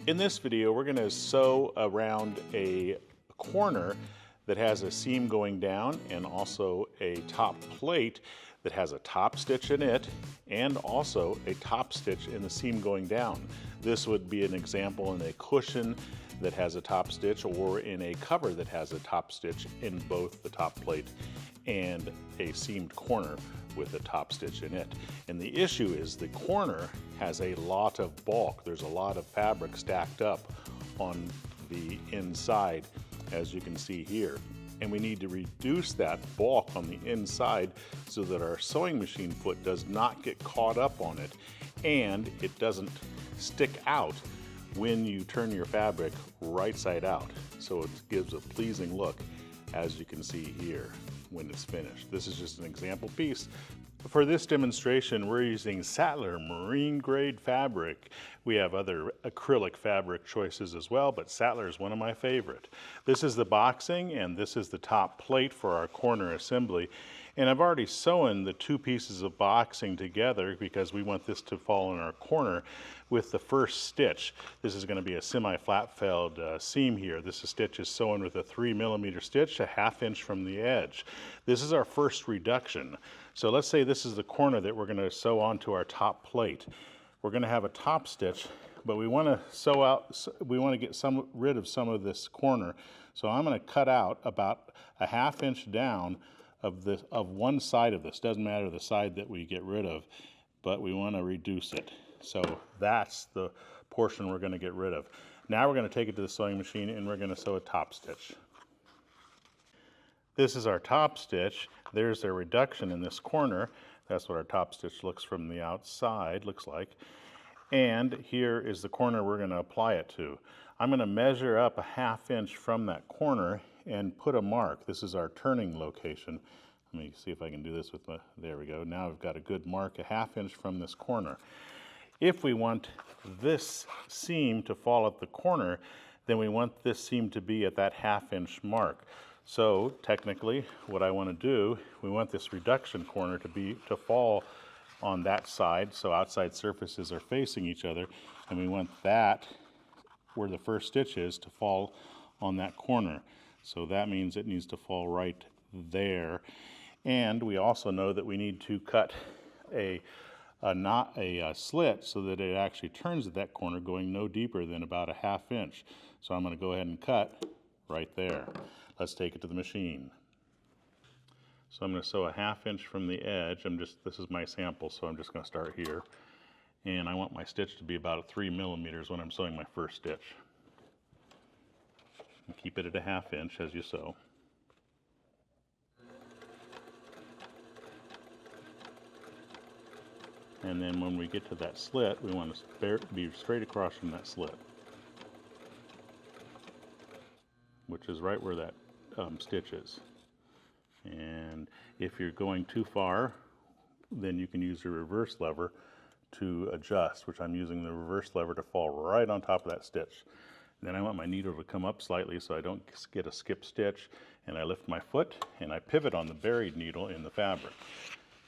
In this video, we're going to sew around a corner that has a seam going down and also a top plate that has a top stitch in it and also a top stitch in the seam going down. This would be an example in a cushion that has a top stitch or in a cover that has a top stitch in both the top plate and a seamed corner with a top stitch in it. And the issue is the corner has a lot of bulk. There's a lot of fabric stacked up on the inside, as you can see here. And we need to reduce that bulk on the inside so that our sewing machine foot does not get caught up on it and it doesn't stick out when you turn your fabric right side out. So it gives a pleasing look, as you can see here when it's finished. This is just an example piece. For this demonstration, we're using Sattler marine grade fabric. We have other acrylic fabric choices as well, but Sattler is one of my favorite. This is the boxing and this is the top plate for our corner assembly. And I've already sewn the two pieces of boxing together because we want this to fall in our corner with the first stitch. This is going to be a semi-flat felled seam here. This stitch is sewn with a 3mm stitch, a 1/2 inch from the edge. This is our first reduction. So let's say this is the corner that we're going to sew onto our top plate. We're going to have a top stitch, but we want to sew out, we want to get rid of some of this corner. So I'm going to cut out about a 1/2 inch down of one side of this. Doesn't matter the side that we get rid of, but we want to reduce it. So that's the portion we're going to get rid of. Now we're going to take it to the sewing machine and we're going to sew a top stitch. This is our top stitch. There's a reduction in this corner. That's what our top stitch looks from the outside, looks like. And here is the corner we're going to apply it to. I'm going to measure up a 1/2 inch from that corner and put a mark. This is our turning location. Let me see if I can do this with my, there we go. Now I've got a good mark, a 1/2 inch from this corner. If we want this seam to fall at the corner, then we want this seam to be at that 1/2 inch mark. So technically what I want to do, we want this reduction corner to fall on that side, so outside surfaces are facing each other, and we want that where the first stitch is to fall on that corner. So that means it needs to fall right there. And we also know that we need to cut a slit so that it actually turns at that corner, going no deeper than about a 1/2 inch. So I'm going to go ahead and cut right there. Let's take it to the machine. So I'm going to sew a 1/2 inch from the edge. This is my sample, so I'm just going to start here. And I want my stitch to be about 3mm when I'm sewing my first stitch. And keep it at a 1/2 inch as you sew. And then when we get to that slit, we want to be straight across from that slit, which is right where that stitch is. And if you're going too far, then you can use the reverse lever to adjust, which I'm using the reverse lever to fall right on top of that stitch. And then I want my needle to come up slightly so I don't get a skip stitch, and I lift my foot and I pivot on the buried needle in the fabric.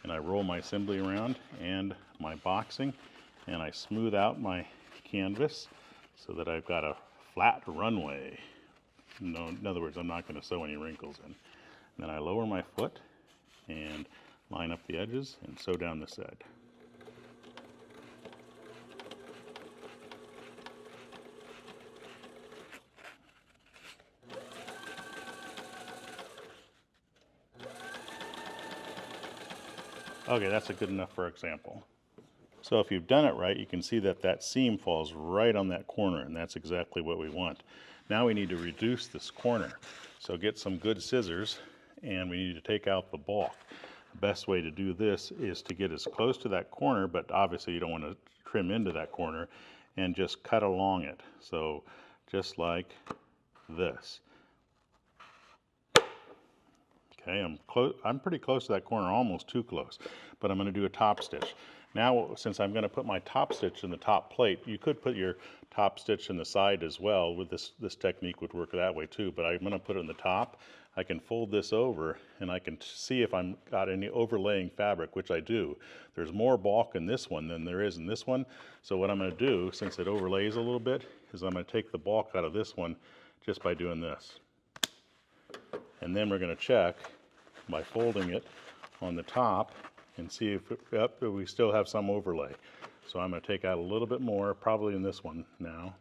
And I roll my assembly around and my boxing, and I smooth out my canvas so that I've got a flat runway. No, in other words, I'm not going to sew any wrinkles in. And then I lower my foot and line up the edges and sew down the side. Okay, that's good enough for example. So if you've done it right, you can see that that seam falls right on that corner, and that's exactly what we want. Now we need to reduce this corner. So get some good scissors, and we need to take out the bulk. The best way to do this is to get as close to that corner, but obviously you don't want to trim into that corner, and just cut along it. So just like this. Okay, I'm pretty close to that corner, almost too close, but I'm going to do a top stitch. Now, since I'm going to put my top stitch in the top plate, you could put your top stitch in the side as well. With this technique would work that way too, but I'm going to put it in the top. I can fold this over and I can see if I've got any overlaying fabric, which I do. There's more bulk in this one than there is in this one. So what I'm going to do, since it overlays a little bit, is I'm going to take the bulk out of this one just by doing this. And then we're going to check by folding it on the top and see if we still have some overlay. So I'm going to take out a little bit more, probably in this one now.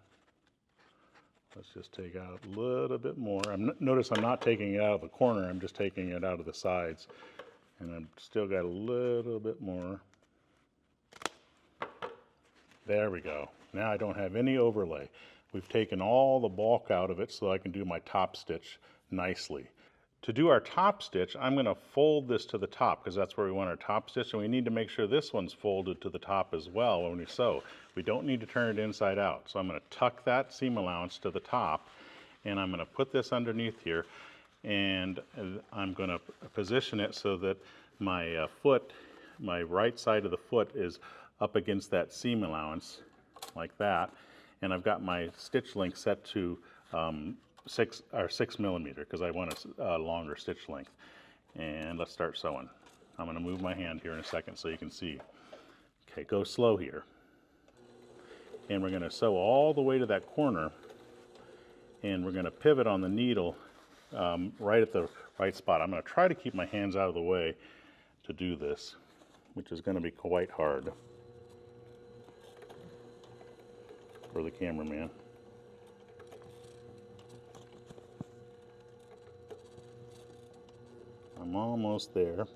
Let's just take out a little bit more. Notice I'm not taking it out of the corner, I'm just taking it out of the sides. And I've still got a little bit more. There we go. Now I don't have any overlay. We've taken all the bulk out of it so I can do my top stitch nicely. To do our top stitch, I'm going to fold this to the top because that's where we want our top stitch, and we need to make sure this one's folded to the top as well when we sew. We don't need to turn it inside out. So I'm going to tuck that seam allowance to the top, and I'm going to put this underneath here, and I'm going to position it so that my foot, my right side of the foot is up against that seam allowance like that, and I've got my stitch length set to 6 millimeter because I want a longer stitch length. And let's start sewing. I'm going to move my hand here in a second so you can see. Okay, go slow here. And we're going to sew all the way to that corner, and we're going to pivot on the needle right at the right spot. I'm going to try to keep my hands out of the way to do this, which is going to be quite hard for the cameraman. I'm almost there.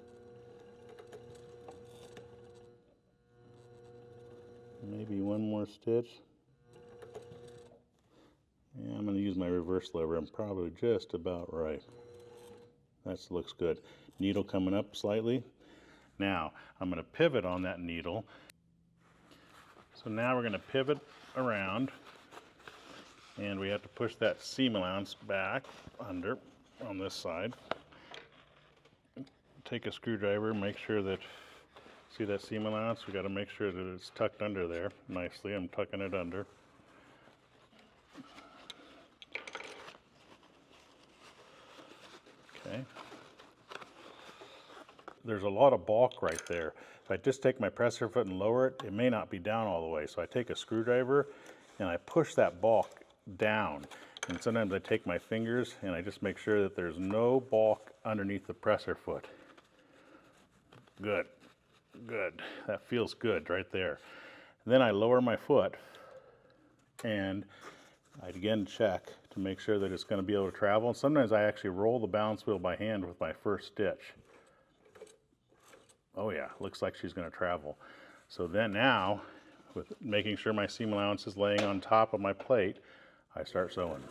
Maybe one more stitch. Yeah, I'm going to use my reverse lever. I'm probably just about right. That looks good. Needle coming up slightly. Now, I'm going to pivot on that needle. So now we're going to pivot around, and we have to push that seam allowance back under on this side. Take a screwdriver, make sure that, see that seam allowance? We got to make sure that it's tucked under there nicely. I'm tucking it under. Okay. There's a lot of bulk right there. If I just take my presser foot and lower it, it may not be down all the way. So I take a screwdriver and I push that bulk down. And sometimes I take my fingers and I just make sure that there's no bulk underneath the presser foot. Good, good. That feels good right there. And then I lower my foot and I again check to make sure that it's going to be able to travel. And sometimes I actually roll the balance wheel by hand with my first stitch. Oh yeah, looks like she's going to travel. So then now, with making sure my seam allowance is laying on top of my plate, I start sewing.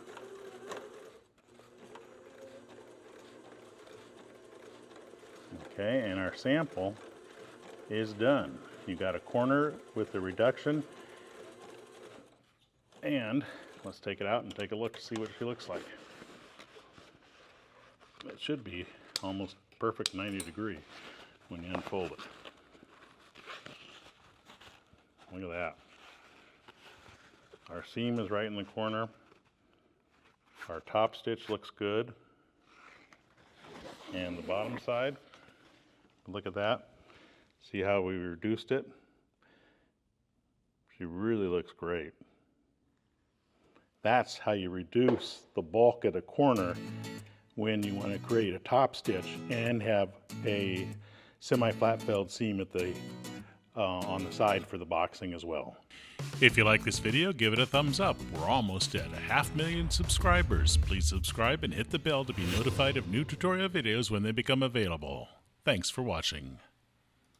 Okay, and our sample is done. You got a corner with the reduction, and let's take it out and take a look to see what she looks like. It should be almost perfect 90 degree when you unfold it. Look at that. Our seam is right in the corner. Our top stitch looks good. And the bottom side, look at that. See how we reduced it? She really looks great. That's how you reduce the bulk at a corner when you want to create a top stitch and have a semi-flat felled seam at the on the side for the boxing as well. If you like this video, give it a thumbs up. We're almost at 500,000 subscribers. Please subscribe and hit the bell to be notified of new tutorial videos when they become available. Thanks for watching.